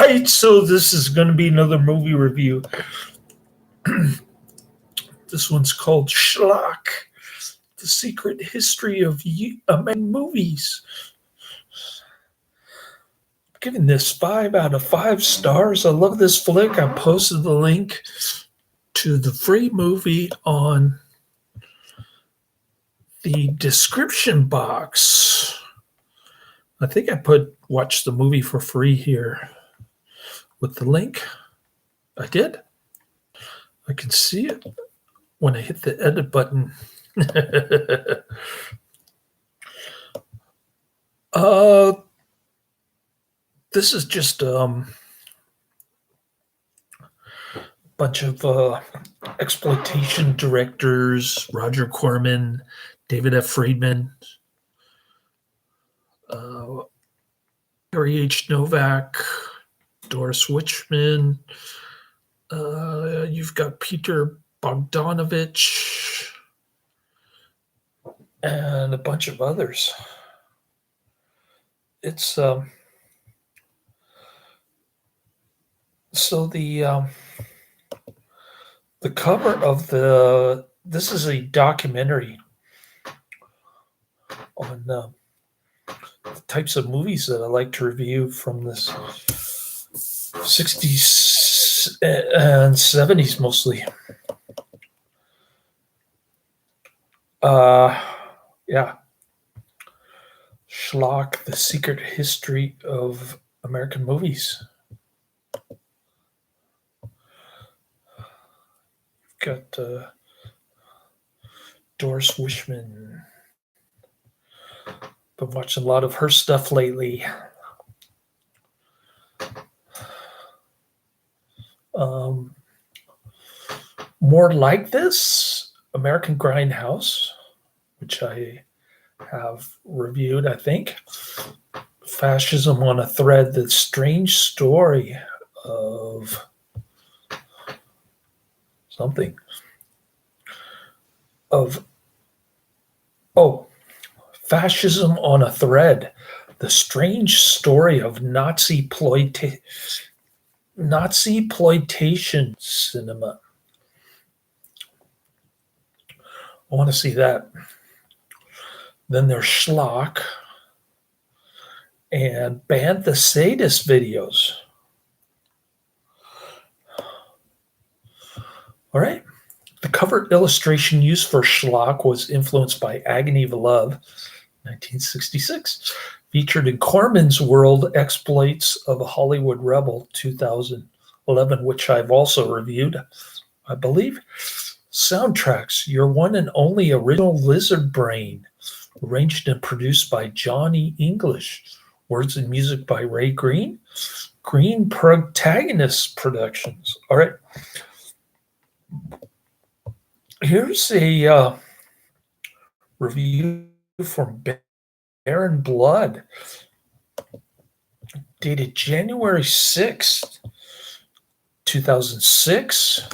right, so this is going to be another movie review. This one's called Schlock, The Secret History of Movies. I'm giving this 5 out of 5 stars. I love this flick. I posted the link to the free movie on the description box. I think I watch the movie for free here with the link. I did. I can see it when I hit the edit button. This is just a bunch of exploitation directors: Roger Corman, David F. Friedman, Harry H. Novak, Doris Wishman. You've got Peter Bogdanovich and a bunch of others. It's so the cover of this is a documentary on the types of movies that I like to review from this 60s and 70s mostly. Yeah. Schlock, The Secret History of American Movies. You've got Doris Wishman. Been watching a lot of her stuff lately. More like this, American Grindhouse, which I have reviewed, I think. Fascism on a Thread, The Strange Story of something. Fascism on a Thread, The Strange Story of Nazi exploitation cinema. I want to see that. Then there's Schlock and Band the Sadist videos. All right. The cover illustration used for Schlock was influenced by Agony of Love, 1966, featured in Corman's World Exploits of a Hollywood Rebel, 2011, which I've also reviewed, I believe. Soundtracks, Your One and Only Original Lizard Brain, arranged and produced by Johnny English. Words and music by Ray Green. Green Protagonist Productions. All right. Here's a review from Baron Blood, dated January 6th, 2006.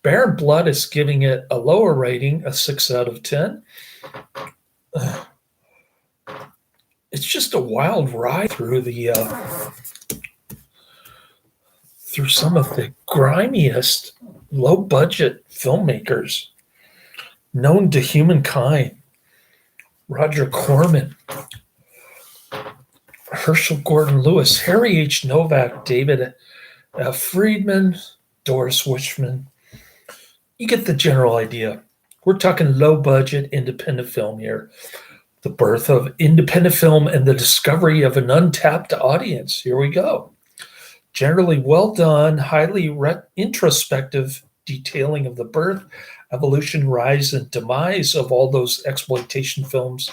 Baron Blood is giving it a lower rating, a 6 out of 10. It's just a wild ride through through some of the grimiest, low-budget filmmakers known to humankind. Roger Corman, Herschell Gordon Lewis, Harry H. Novak, David F. Friedman, Doris Wishman. You get the general idea. We're talking low-budget independent film here. The birth of independent film and the discovery of an untapped audience. Here we go. Generally well done, highly introspective detailing of the birth, evolution, rise, and demise of all those exploitation films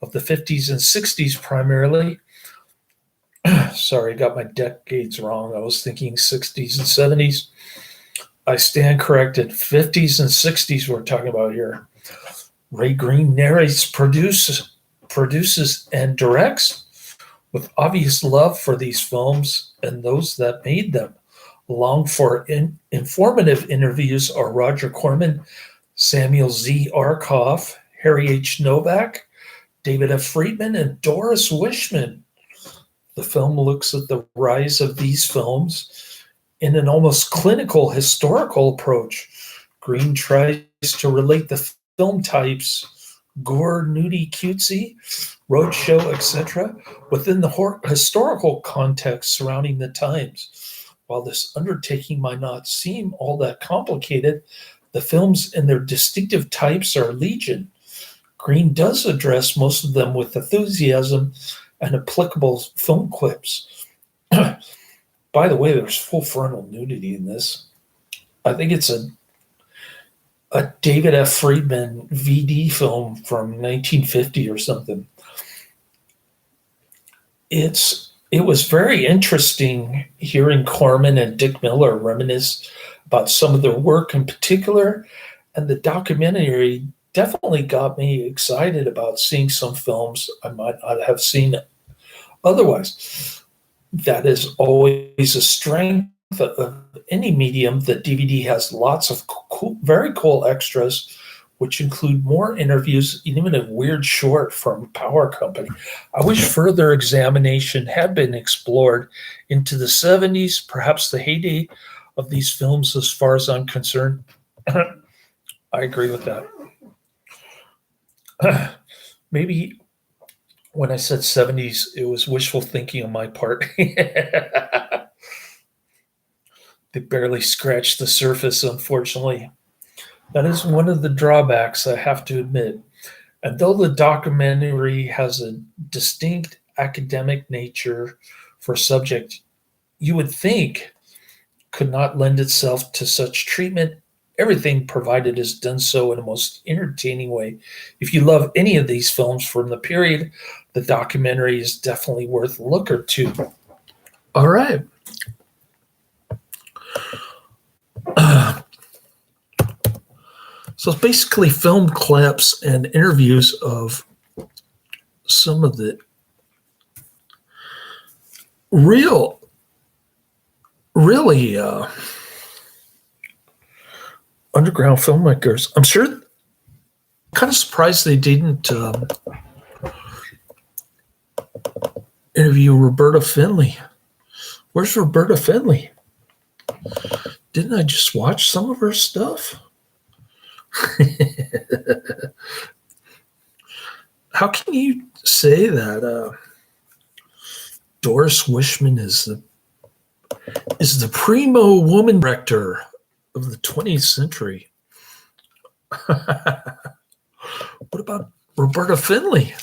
of the 50s and 60s primarily. Sorry, I got my decades wrong. I was thinking 60s and 70s. I stand corrected. 50s and 60s we're talking about here. Ray Green narrates, produces, and directs with obvious love for these films and those that made them. Along for informative interviews are Roger Corman, Samuel Z. Arkoff, Harry H. Novak, David F. Friedman, and Doris Wishman. The film looks at the rise of these films in an almost clinical historical approach. Green tries to relate the film types, gore, nudie, cutesy, roadshow, etc., within the historical context surrounding the times. While this undertaking might not seem all that complicated, the films and their distinctive types are legion. Green does address most of them with enthusiasm and applicable film clips. By the way, there's full frontal nudity in this. I think it's a David F. Friedman VD film from 1950 or something. It was very interesting hearing Corman and Dick Miller reminisce about some of their work in particular, and the documentary definitely got me excited about seeing some films I might not have seen otherwise. That is always a strength of any medium. The DVD has lots of cool, very cool extras, which include more interviews, even a weird short from Power Company. I wish further examination had been explored into the 70s, perhaps the heyday of these films as far as I'm concerned. I agree with that. Maybe when I said 70s, it was wishful thinking on my part. They barely scratched the surface, unfortunately. That is one of the drawbacks, I have to admit. And though the documentary has a distinct academic nature for a subject you would think could not lend itself to such treatment, everything provided is done so in a most entertaining way. If you love any of these films from the period, the documentary is definitely worth a look or two. All right. So it's basically film clips and interviews of some of the really underground filmmakers. I'm sure, kind of surprised they didn't interview Roberta Findlay. Where's Roberta Findlay? Didn't I just watch some of her stuff? How can you say that Doris Wishman is the primo woman director of the 20th century? What about Roberta Findlay?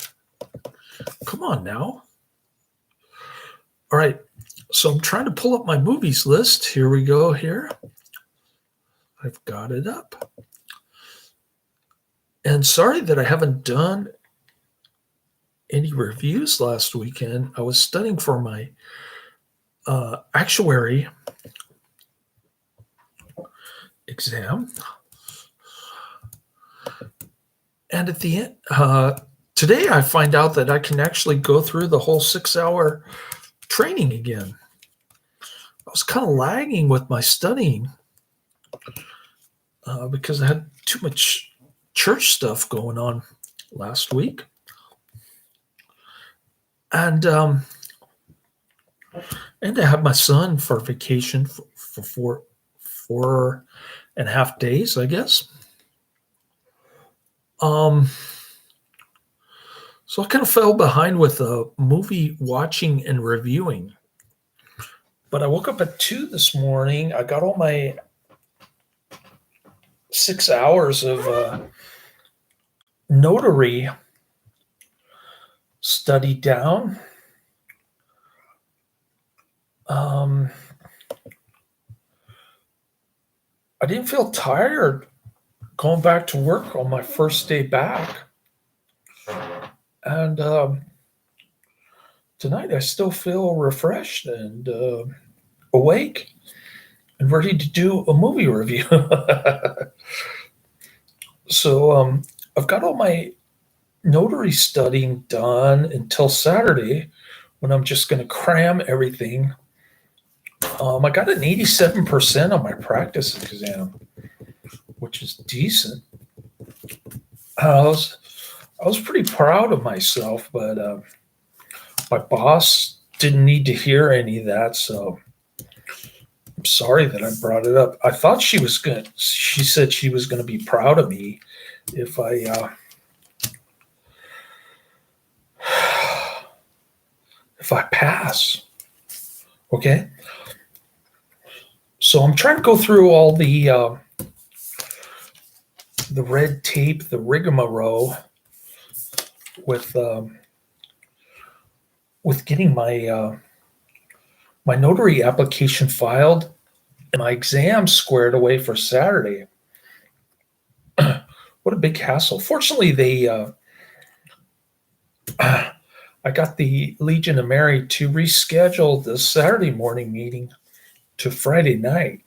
Come on now. All right, so I'm trying to pull up my movies list. Here we go here. I've got it up. And sorry that I haven't done any reviews last weekend. I was studying for my actuary exam. And at the end, today I find out that I can actually go through the whole 6-hour training again. I was kind of lagging with my studying because I had too much church stuff going on last week. And I had my son for vacation for 4.5 days, I guess. So I kind of fell behind with movie watching and reviewing. But I woke up at 2 this morning. I got all my 6 hours of notary study down. I didn't feel tired going back to work on my first day back. And tonight I still feel refreshed and awake and ready to do a movie review. So I've got all my notary studying done until Saturday, when I'm just going to cram everything. I got an 87% on my practice exam, which is decent. I was pretty proud of myself, but my boss didn't need to hear any of that, so I'm sorry that I brought it up. I thought she said she was going to be proud of me if I pass. Okay? So I'm trying to go through all the red tape, the rigmarole with getting my my notary application filed and my exam squared away for Saturday. What a big hassle. Fortunately, I got the Legion of Mary to reschedule the Saturday morning meeting to Friday night.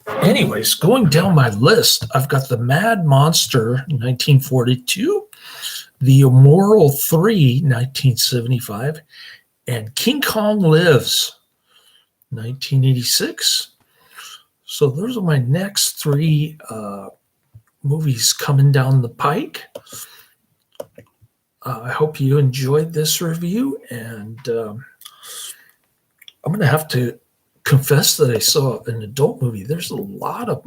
Anyways, going down my list, I've got the Mad Monster, 1942, the Immoral 3, 1975, and King Kong Lives, 1986. So those are my next three movies coming down the pike. I hope you enjoyed this review, and I'm going to have to confess that I saw an adult movie. There's a lot of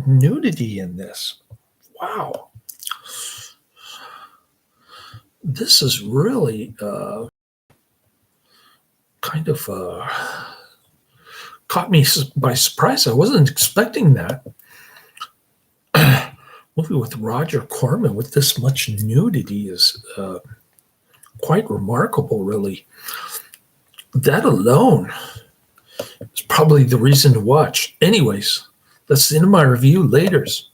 nudity in this. Wow. This is really kind of caught me by surprise. I wasn't expecting that. Movie with Roger Corman with this much nudity is quite remarkable, really. That alone is probably the reason to watch. Anyways, that's the end of my review. Laters.